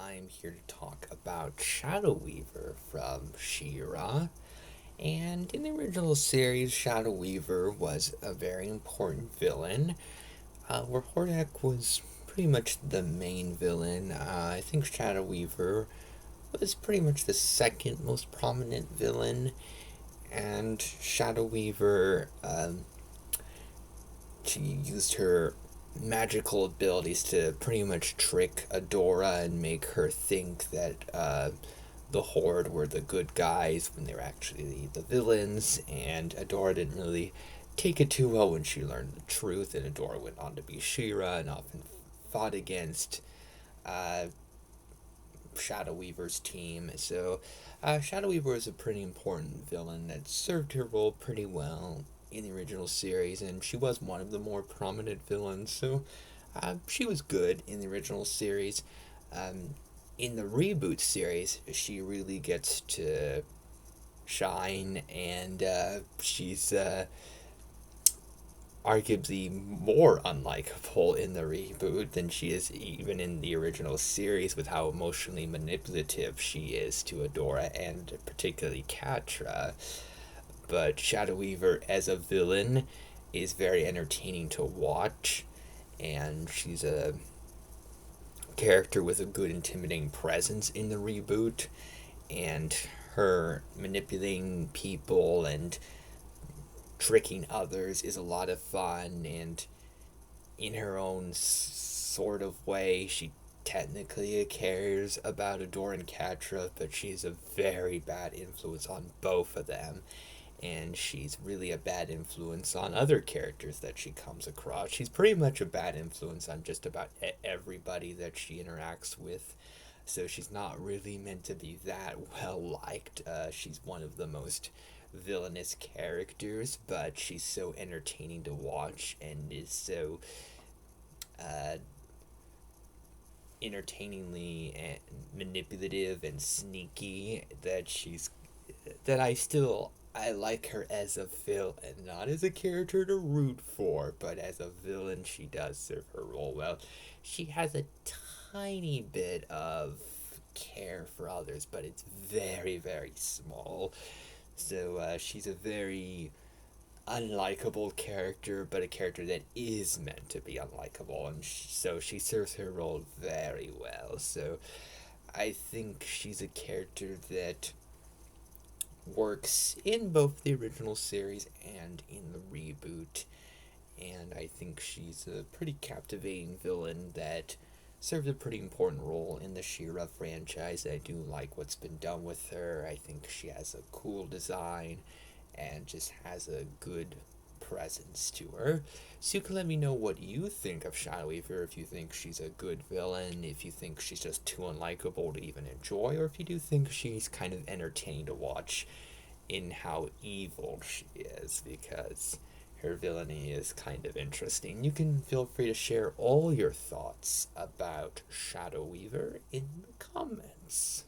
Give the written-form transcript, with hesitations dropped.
I'm here to talk about Shadow Weaver from She-Ra. And in the original series, Shadow Weaver was a very important villain, where Hordak was pretty much the main villain. I think Shadow Weaver was pretty much the second most prominent villain, and Shadow Weaver, she used her magical abilities to pretty much trick Adora and make her think that the Horde were the good guys when they were actually the villains. And Adora didn't really take it too well when she learned the truth, and Adora went on to be She-Ra and often fought against uh, Shadow Weaver's team. So Shadow Weaver was a pretty important villain that served her role pretty well in the original series, and she was one of the more prominent villains. So she was good in the original series. Um, in the reboot series, she really gets to shine, and she's arguably more unlikable in the reboot than she is even in the original series, with how emotionally manipulative she is to Adora and particularly Catra. But Shadow Weaver as a villain is very entertaining to watch, and she's a character with a good intimidating presence in the reboot, and her manipulating people and tricking others is a lot of fun. And in her own sort of way, she technically cares about Adora and Catra, but she's a very bad influence on both of them. And she's really a bad influence on other characters that she comes across. She's pretty much a bad influence on just about everybody that she interacts with. So she's not really meant to be that well liked. She's one of the most villainous characters, but she's so entertaining to watch and is so uh, entertainingly and manipulative and sneaky that I like her as a villain, not as a character to root for, but as a villain she does serve her role well. She has a tiny bit of care for others, but it's very, very small. So she's a very unlikable character, but a character that is meant to be unlikable, and so she serves her role very well. So I think she's a character that works in both the original series and in the reboot, and I think she's a pretty captivating villain that served a pretty important role in the She-Ra franchise. I do like what's been done with her. I think she has a cool design and just has a good presence to her. So you can let me know what you think of Shadow Weaver, if you think she's a good villain, if you think she's just too unlikable to even enjoy, or if you do think she's kind of entertaining to watch in how evil she is, because her villainy is kind of interesting. You can feel free to share all your thoughts about Shadow Weaver in the comments.